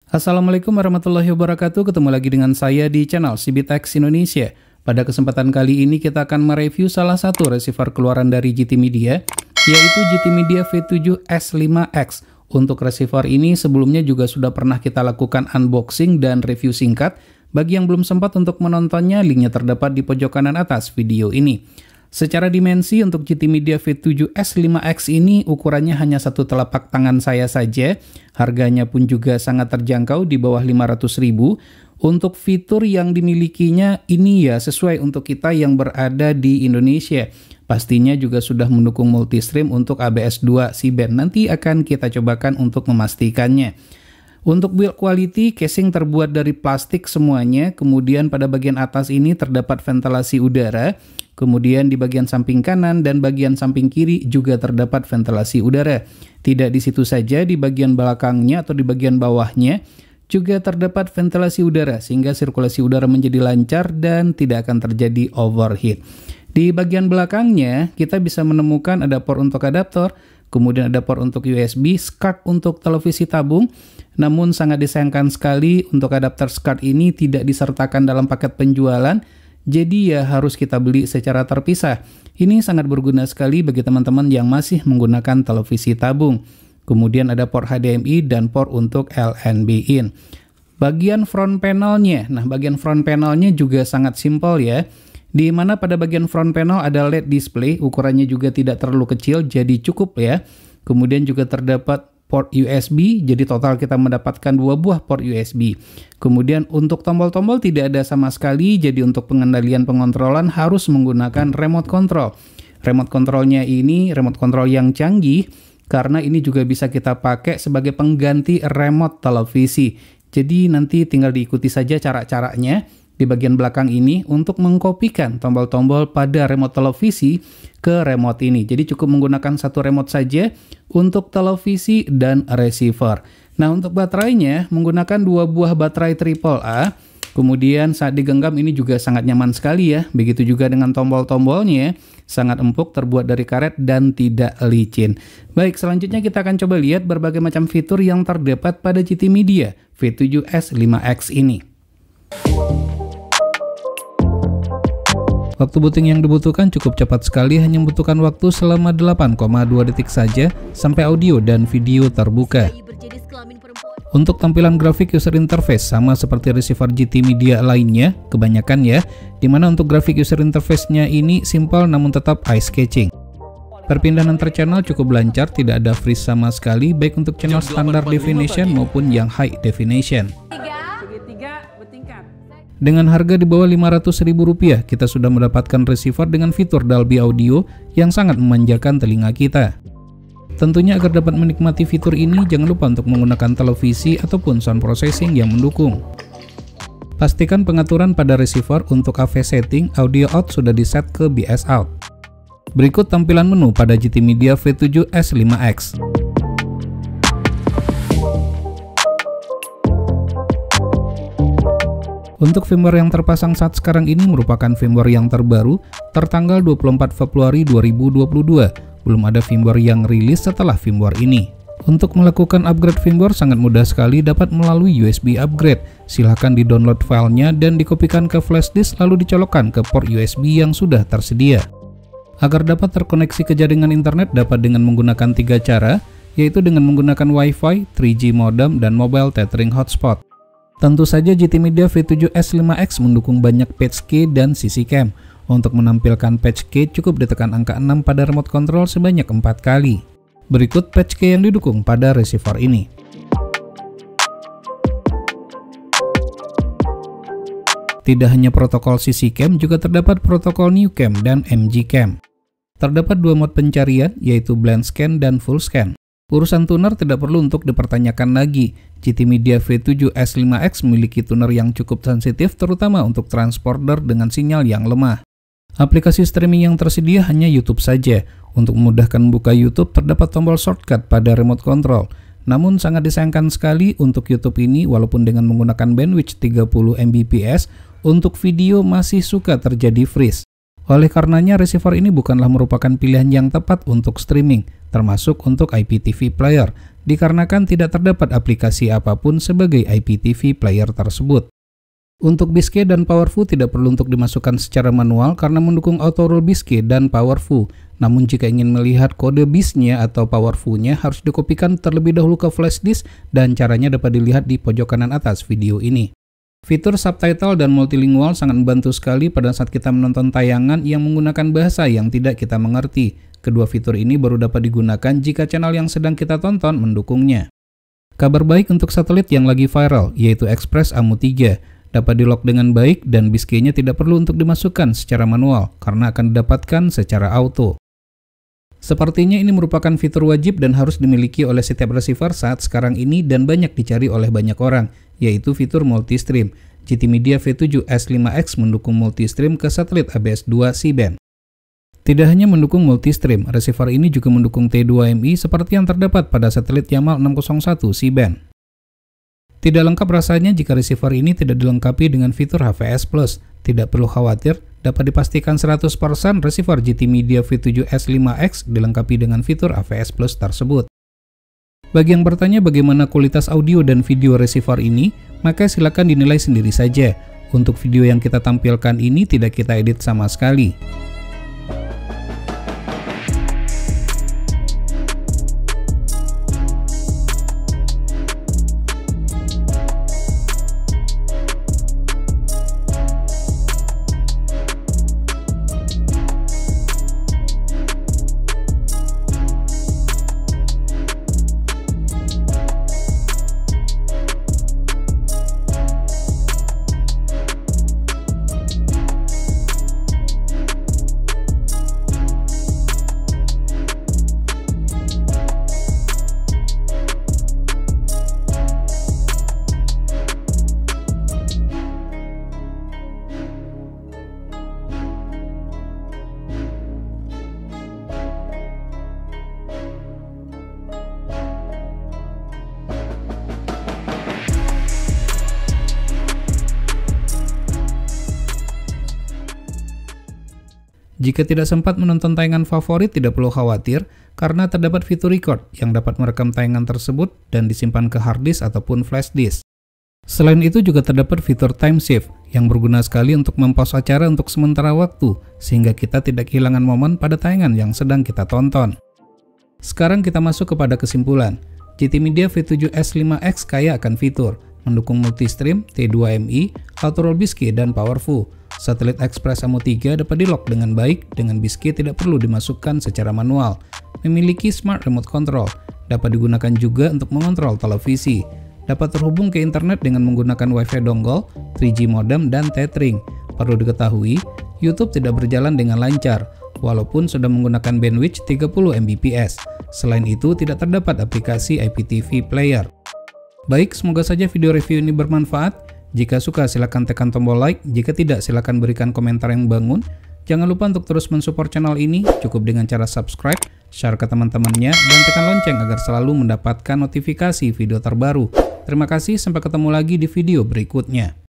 Assalamualaikum warahmatullahi wabarakatuh. Ketemu lagi dengan saya di channel CBTech Indonesia. Pada kesempatan kali ini kita akan mereview salah satu receiver keluaran dari GT Media, yaitu GT Media V7S5X. Untuk receiver ini sebelumnya juga sudah pernah kita lakukan unboxing dan review singkat. Bagi yang belum sempat untuk menontonnya, linknya terdapat di pojok kanan atas video ini. Secara dimensi untuk GT Media V7S5X ini ukurannya hanya satu telapak tangan saya saja. Harganya pun juga sangat terjangkau di bawah 500.000. Untuk fitur yang dimilikinya ini ya sesuai untuk kita yang berada di Indonesia. Pastinya juga sudah mendukung multistream untuk ABS 2 C-band. Nanti akan kita cobakan untuk memastikannya. Untuk build quality, casing terbuat dari plastik semuanya. Kemudian pada bagian atas ini terdapat ventilasi udara. Kemudian di bagian samping kanan dan bagian samping kiri juga terdapat ventilasi udara. Tidak di situ saja, di bagian belakangnya atau di bagian bawahnya juga terdapat ventilasi udara sehingga sirkulasi udara menjadi lancar dan tidak akan terjadi overheat. Di bagian belakangnya kita bisa menemukan ada port untuk adaptor, kemudian ada port untuk USB, SCART untuk televisi tabung. Namun sangat disayangkan sekali untuk adapter SCART ini tidak disertakan dalam paket penjualan. Jadi ya harus kita beli secara terpisah. Ini sangat berguna sekali bagi teman-teman yang masih menggunakan televisi tabung. Kemudian ada port HDMI dan port untuk LNB in. Bagian front panelnya, bagian front panelnya juga sangat simpel ya. Di mana pada bagian front panel ada LED display, ukurannya juga tidak terlalu kecil, jadi cukup ya. Kemudian juga terdapat port USB, jadi total kita mendapatkan 2 buah port USB. Kemudian untuk tombol-tombol tidak ada sama sekali, jadi untuk pengendalian pengontrolan harus menggunakan remote control. Remote controlnya ini remote control yang canggih, karena ini juga bisa kita pakai sebagai pengganti remote televisi. Jadi nanti tinggal diikuti saja cara-caranya di bagian belakang ini untuk mengkopikan tombol-tombol pada remote televisi ke remote ini. Jadi cukup menggunakan satu remote saja untuk televisi dan receiver. Nah, untuk baterainya menggunakan 2 buah baterai AAA. Kemudian saat digenggam ini juga sangat nyaman sekali ya. Begitu juga dengan tombol-tombolnya, sangat empuk, terbuat dari karet dan tidak licin. Baik, selanjutnya kita akan coba lihat berbagai macam fitur yang terdapat pada GT Media V7S5X ini. Waktu booting yang dibutuhkan cukup cepat sekali, hanya membutuhkan waktu selama 8,2 detik saja sampai audio dan video terbuka. Untuk tampilan grafik user interface sama seperti receiver GT Media lainnya, kebanyakan ya, dimana untuk grafik user interface-nya ini simple namun tetap eye-catching. Perpindahan antar channel cukup lancar, tidak ada freeze sama sekali, baik untuk channel standar definition maupun yang high definition. Dengan harga di bawah Rp500.000, kita sudah mendapatkan receiver dengan fitur Dolby Audio yang sangat memanjakan telinga kita. Tentunya agar dapat menikmati fitur ini, jangan lupa untuk menggunakan televisi ataupun sound processing yang mendukung. Pastikan pengaturan pada receiver untuk AV setting audio out sudah diset ke BS out. Berikut tampilan menu pada GT Media V7S5X. Untuk firmware yang terpasang saat sekarang ini merupakan firmware yang terbaru, tertanggal 24 Februari 2022. Belum ada firmware yang rilis setelah firmware ini. Untuk melakukan upgrade firmware sangat mudah sekali, dapat melalui USB upgrade. Silahkan di-download filenya dan dikopikan ke flash disk lalu dicolokkan ke port USB yang sudah tersedia. Agar dapat terkoneksi ke jaringan internet dapat dengan menggunakan 3 cara, yaitu dengan menggunakan Wi-Fi, 3G modem, dan mobile tethering hotspot. Tentu saja GT Media V7S5X mendukung banyak patch key dan CC cam. Untuk menampilkan patch key cukup ditekan angka 6 pada remote control sebanyak 4 kali. Berikut patch key yang didukung pada receiver ini. Tidak hanya protokol CC cam, juga terdapat protokol New Cam dan MG Cam. Terdapat 2 mode pencarian, yaitu Blend Scan dan Full Scan. Urusan tuner tidak perlu untuk dipertanyakan lagi. GT Media V7S5X memiliki tuner yang cukup sensitif, terutama untuk transponder dengan sinyal yang lemah. Aplikasi streaming yang tersedia hanya YouTube saja. Untuk memudahkan membuka YouTube, terdapat tombol shortcut pada remote control. Namun sangat disayangkan sekali untuk YouTube ini, walaupun dengan menggunakan bandwidth 30 Mbps, untuk video masih suka terjadi freeze. Oleh karenanya receiver ini bukanlah merupakan pilihan yang tepat untuk streaming. termasuk untuk IPTV player, dikarenakan tidak terdapat aplikasi apapun sebagai IPTV player tersebut. Untuk Bisque dan Powerful tidak perlu untuk dimasukkan secara manual karena mendukung auto roll Bisque dan Powerful. Namun jika ingin melihat kode BIS-nya atau Powerful-nya harus dikopikan terlebih dahulu ke flash disk dan caranya dapat dilihat di pojok kanan atas video ini. Fitur subtitle dan multilingual sangat membantu sekali pada saat kita menonton tayangan yang menggunakan bahasa yang tidak kita mengerti. Kedua fitur ini baru dapat digunakan jika channel yang sedang kita tonton mendukungnya. Kabar baik untuk satelit yang lagi viral, yaitu Express AMU 3. Dapat di-lock dengan baik dan Bisque-nya tidak perlu untuk dimasukkan secara manual karena akan didapatkan secara auto. Sepertinya ini merupakan fitur wajib dan harus dimiliki oleh setiap receiver saat sekarang ini dan banyak dicari oleh banyak orang, yaitu fitur multi-stream. GT Media V7S5X mendukung multi-stream ke satelit ABS-2 C-band. Tidak hanya mendukung multi-stream, receiver ini juga mendukung T2MI seperti yang terdapat pada satelit Yamal 601 C-band. Tidak lengkap rasanya jika receiver ini tidak dilengkapi dengan fitur HVS+. Tidak perlu khawatir, dapat dipastikan 100% receiver GT Media V7S5X dilengkapi dengan fitur HVS+ tersebut. Bagi yang bertanya bagaimana kualitas audio dan video receiver ini, maka silakan dinilai sendiri saja. Untuk video yang kita tampilkan ini tidak kita edit sama sekali. Jika tidak sempat menonton tayangan favorit, tidak perlu khawatir, karena terdapat fitur record yang dapat merekam tayangan tersebut dan disimpan ke hard disk ataupun flash disk. Selain itu juga terdapat fitur time shift yang berguna sekali untuk mempause acara untuk sementara waktu, sehingga kita tidak kehilangan momen pada tayangan yang sedang kita tonton. Sekarang kita masuk kepada kesimpulan. GT Media V7S5X kaya akan fitur, mendukung multi-stream, T2MI, auto roll Bisque, dan Powerful. Satelit Express AMU 3 dapat di-lock dengan baik, dengan Bisque tidak perlu dimasukkan secara manual. Memiliki smart remote control, dapat digunakan juga untuk mengontrol televisi. Dapat terhubung ke internet dengan menggunakan Wi-Fi dongle, 3G modem, dan tethering. Perlu diketahui, YouTube tidak berjalan dengan lancar, walaupun sudah menggunakan bandwidth 30 Mbps. Selain itu, tidak terdapat aplikasi IPTV player. Baik, semoga saja video review ini bermanfaat. Jika suka silahkan tekan tombol like, jika tidak silahkan berikan komentar yang bangun. Jangan lupa untuk terus mensupport channel ini, cukup dengan cara subscribe, share ke teman-temannya, dan tekan lonceng agar selalu mendapatkan notifikasi video terbaru. Terima kasih, sampai ketemu lagi di video berikutnya.